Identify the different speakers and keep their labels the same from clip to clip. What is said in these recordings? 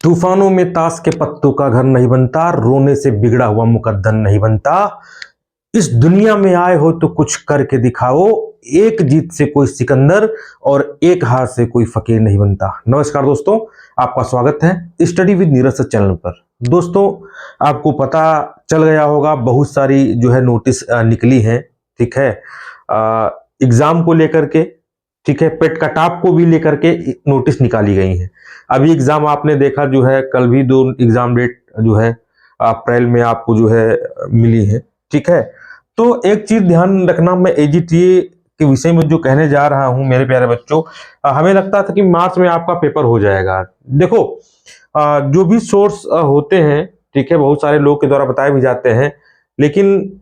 Speaker 1: तूफानों में ताश के पत्तों का घर नहीं बनता, रोने से बिगड़ा हुआ मुकद्दर नहीं बनता। इस दुनिया में आए हो तो कुछ करके दिखाओ, एक जीत से कोई सिकंदर और एक हार से कोई फकीर नहीं बनता। नमस्कार दोस्तों, आपका स्वागत है study with Neeraj sir channel पर। दोस्तों, आपको पता चल गया होगा बहुत सारी जो है नोटिस निकली हैं, ठीक है, एग्जाम को लेकर के, ठीक है, पेट कटाप को भी लेकर के नोटिस निकाली गई हैं। अभी एग्जाम आपने देखा जो है, कल भी 2 एग्जाम डेट जो है अप्रैल में आपको जो है मिली है, ठीक है। तो एक चीज ध्यान रखना, मैं एजीटीए के विषय में जो कहने जा रहा हूं मेरे प्यारे बच्चों, हमें लगता था कि मार्च में आपका पेपर हो जाएगा। देखो, जो भी सोर्स होते हैं, ठीक है, बहुत सारे लोग के द्वारा बताए भी जाते हैं, लेकिन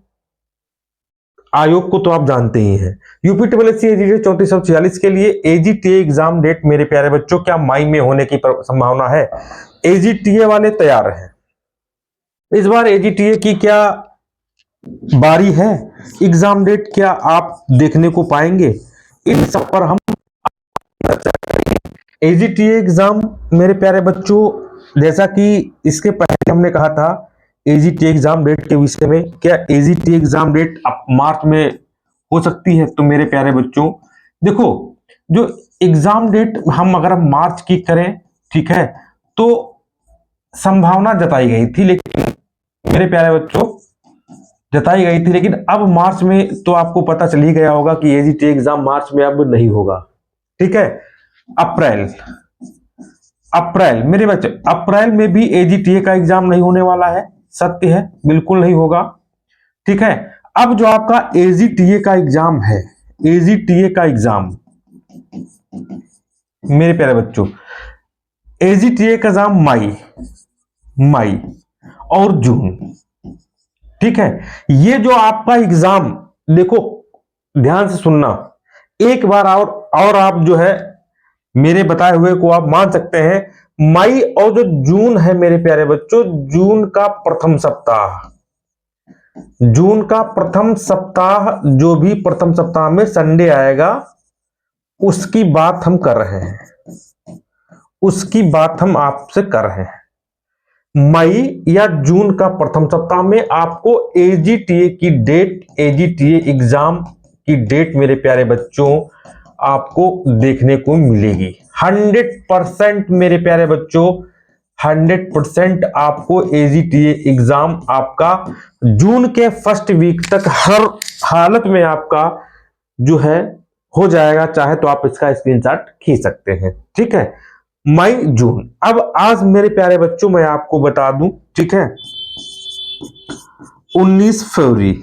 Speaker 1: आयोग को तो आप जानते ही हैं। यूपी TSSC एजीटीए 3446 के लिए एजीटीए एग्जाम डेट मेरे प्यारे बच्चों क्या मई में होने की संभावना है? एजीटीए वाले तैयार हैं। इस बार एजीटीए की क्या बारी है? एग्जाम डेट क्या आप देखने को पाएंगे? इन सब पर हम एजीटीए एग्जाम मेरे प्यारे बच्चों, जैसा कि इसके पहले हमने कहा था एजीटीए एग्जाम डेट के विषय में, क्या एजीटीए एग्जाम डेट अब मार्च में हो सकती है? तो मेरे प्यारे बच्चों देखो, जो एग्जाम डेट अगर हम मार्च की करें, ठीक है, तो संभावना जताई गई थी, लेकिन मेरे प्यारे बच्चों जताई गई थी, लेकिन अब मार्च में तो आपको पता चल ही गया होगा कि एजीटीए एग्जाम मार्च में अब नहीं होगा, ठीक है। अप्रैल मेरे बच्चे, अप्रैल में भी एजीटीए का एग्जाम नहीं होने वाला है, सत्य है, बिल्कुल नहीं होगा, ठीक है। अब जो आपका एजीटीए का एग्जाम है, एजीटीए का एग्जाम मेरे प्यारे बच्चों, एजीटीए का एग्जाम मई और जून, ठीक है। ये जो आपका एग्जाम, देखो ध्यान से सुनना, एक बार और आप जो है मेरे बताए हुए को आप मान सकते हैं। मई और जो जून है मेरे प्यारे बच्चों, जून का प्रथम सप्ताह, जो भी प्रथम सप्ताह में संडे आएगा उसकी बात हम कर रहे हैं, उसकी बात हम आपसे कर रहे हैं। मई या जून का प्रथम सप्ताह में आपको एजीटीए की डेट, एजीटीए एग्जाम की डेट मेरे प्यारे बच्चों आपको देखने को मिलेगी। 100% मेरे प्यारे बच्चों, 100% आपको एजीटीए एग्जाम आपका जून के फर्स्ट वीक तक हर हालत में आपका जो है हो जाएगा। चाहे तो आप इसका स्क्रीनशॉट खींच सकते हैं, ठीक है। मई जून। अब आज मेरे प्यारे बच्चों मैं आपको बता दूं, ठीक है, 19 फरवरी,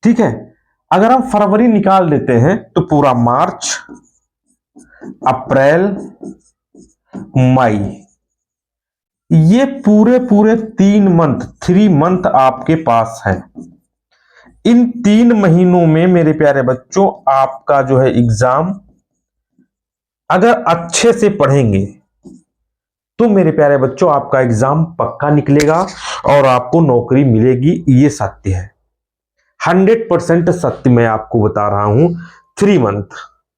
Speaker 1: ठीक है। अगर हम फरवरी निकाल देते हैं तो पूरा मार्च, अप्रैल, मई, ये पूरे 3 मंथ आपके पास है। इन 3 महीनों में मेरे प्यारे बच्चों आपका जो है एग्जाम, अगर अच्छे से पढ़ेंगे तो मेरे प्यारे बच्चों आपका एग्जाम पक्का निकलेगा और आपको नौकरी मिलेगी। ये सत्य है, 100% सत्य मैं आपको बता रहा हूं।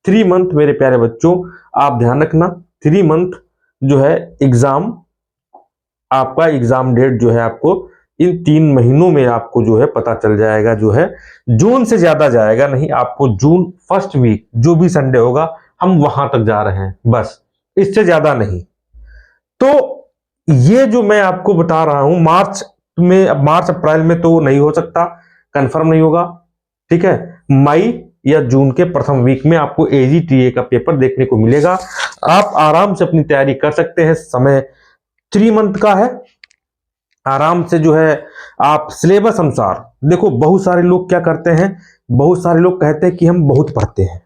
Speaker 1: 3 मंथ मेरे प्यारे बच्चों आप ध्यान रखना, 3 मंथ जो है एग्जाम, आपका एग्जाम डेट जो है आपको इन 3 महीनों में आपको जो है पता चल जाएगा। जो है जून से ज्यादा जाएगा नहीं, आपको जून फर्स्ट वीक जो भी संडे होगा हम वहां तक जा रहे हैं, बस इससे ज्यादा नहीं। तो ये जो मैं आपको बता रहा हूं, मार्च अप्रैल में तो नहीं हो सकता, कंफर्म नहीं होगा, ठीक है। मई या जून के प्रथम वीक में आपको एजीटीए का पेपर देखने को मिलेगा। आप आराम से अपनी तैयारी कर सकते हैं, समय 3 मंथ का है, आराम से जो है आप सिलेबस अनुसार। देखो, बहुत सारे लोग क्या करते हैं, बहुत सारे लोग कहते हैं कि हम बहुत पढ़ते हैं,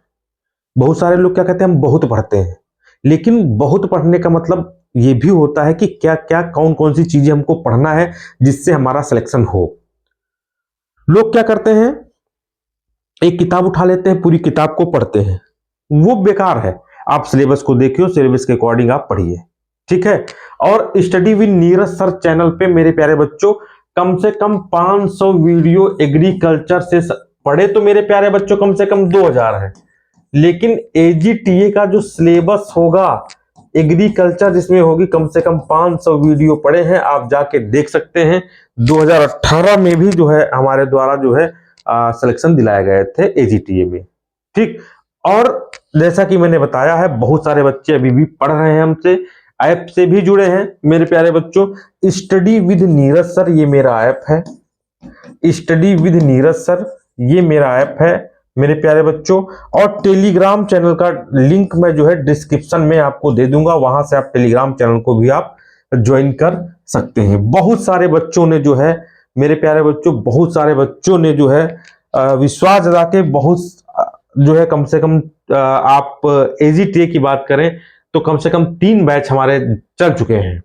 Speaker 1: बहुत सारे लोग क्या कहते हैं हम बहुत पढ़ते हैं, लेकिन बहुत पढ़ने का मतलब ये भी होता है कि क्या क्या कौन कौन सी चीजें हमको पढ़ना है जिससे हमारा सिलेक्शन हो। लोग क्या करते हैं, एक किताब उठा लेते हैं, पूरी किताब को पढ़ते हैं, वो बेकार है। आप सिलेबस को देखिए, सिलेबस के अकॉर्डिंग आप पढ़िए, ठीक है। और study with Neeraj sir channel पे मेरे प्यारे बच्चों कम से कम 500 वीडियो एग्रीकल्चर से पढ़े तो मेरे प्यारे बच्चों कम से कम 2000 है, लेकिन एजीटीए का जो सिलेबस होगा एग्रीकल्चर जिसमें होगी कम से कम 500 वीडियो पड़े हैं, आप जाके देख सकते हैं। 2018 में भी जो है हमारे द्वारा जो है सिलेक्शन दिलाए गए थे एजीटीए में, ठीक। और जैसा कि मैंने बताया है, बहुत सारे बच्चे अभी भी पढ़ रहे हैं हमसे, ऐप से भी जुड़े हैं मेरे प्यारे बच्चों। स्टडी विद नीरज सर ये मेरा ऐप है, स्टडी विद नीरज सर ये मेरा ऐप है मेरे प्यारे बच्चों। और टेलीग्राम चैनल का लिंक मैं जो है डिस्क्रिप्शन में आपको दे दूंगा, वहां से आप टेलीग्राम चैनल को भी आप ज्वाइन कर सकते हैं। बहुत सारे बच्चों ने जो है मेरे प्यारे बच्चों, बहुत सारे बच्चों ने जो है विश्वास जता के बहुत जो है कम से कम आप एजीटीए की बात करें तो कम से कम 3 बैच हमारे चल चुके हैं,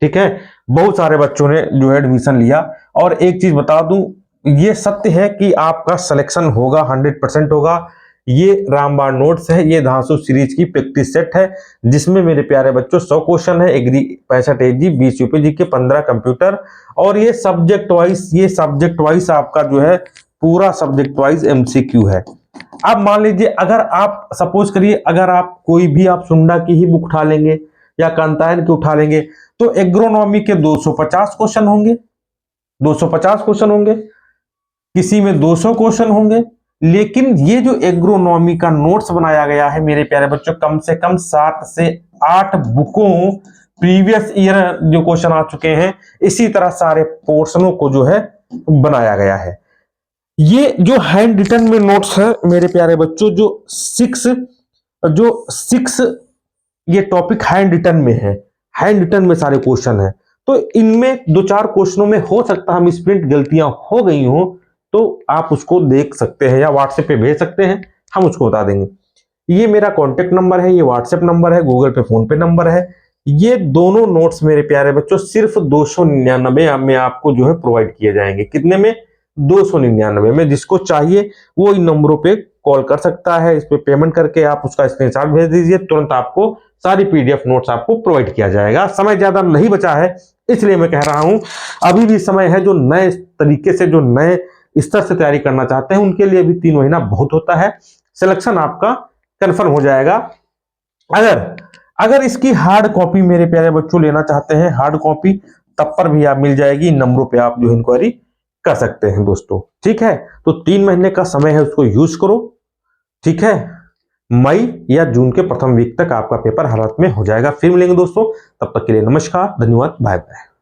Speaker 1: ठीक है। बहुत सारे बच्चों ने जो है एडमिशन लिया। और एक चीज बता दूं, ये सत्य है कि आपका सिलेक्शन होगा, 100% होगा। ये रामबाण नोट्स है, ये धांसू सीरीज की प्रैक्टिस सेट है, जिसमें मेरे प्यारे बच्चों 100 क्वेश्चन है, एग्री 65 एजी, 20 यूपीजी के, 15 कंप्यूटर। और ये सब्जेक्ट वाइज आपका जो है पूरा सब्जेक्ट वाइज एमसीक्यू है। अब मान लीजिए अगर आप सपोज करिए, अगर आप कोई भी आप सुंडा की ही बुक उठा लेंगे या कांतायन की उठा लेंगे तो एग्रोनॉमी के 250 क्वेश्चन होंगे, 250 क्वेश्चन होंगे, किसी में 200 क्वेश्चन होंगे। लेकिन ये जो एग्रोनॉमी का नोट्स बनाया गया है मेरे प्यारे बच्चों, कम से कम 7 से 8 बुकों प्रीवियस ईयर जो क्वेश्चन आ चुके हैं, इसी तरह सारे पोर्शनों को जो है बनाया गया है। ये जो हैंड रिटन में नोट्स है मेरे प्यारे बच्चों, जो सिक्स ये टॉपिक हैंड रिटन में है, हैंड रिटन में सारे क्वेश्चन है। तो इनमें 2-4 क्वेश्चनों में हो सकता है मिसप्रिंट गलतियां हो गई हो, तो आप उसको देख सकते हैं या व्हाट्सएप पे भेज सकते हैं, हम उसको बता देंगे। ये मेरा कॉन्टेक्ट नंबर है, ये व्हाट्सएप नंबर है, गूगल पे फोन पे नंबर है। ये दोनों नोट्स मेरे प्यारे बच्चों सिर्फ 299 में आपको जो है प्रोवाइड किए जाएंगे। कितने में? 299 में। जिसको चाहिए वो इन नंबरों पे कॉल कर सकता है, इस पे पेमेंट करके आप उसका स्क्रीनशॉट भेज दीजिए, तुरंत आपको सारी पीडीएफ नोट्स आपको प्रोवाइड किया जाएगा। समय ज्यादा नहीं बचा है इसलिए मैं कह रहा हूं, अभी भी समय है। जो नए तरीके से, जो नए स्तर से तैयारी करना चाहते हैं उनके लिए भी 3 महीना बहुत होता है, सिलेक्शन आपका कंफर्म हो जाएगा। अगर इसकी हार्ड कॉपी मेरे प्यारे बच्चों लेना चाहते हैं, हार्ड कॉपी तब पर भी आप मिल जाएगी, इन नंबरों पे आप जो इंक्वायरी कर सकते हैं दोस्तों, ठीक है। तो 3 महीने का समय है, उसको यूज करो, ठीक है। मई या जून के प्रथम वीक तक आपका पेपर हालत में हो जाएगा। फिर मिलेंगे दोस्तों, तब तक के लिए नमस्कार, धन्यवाद, बाय बाय।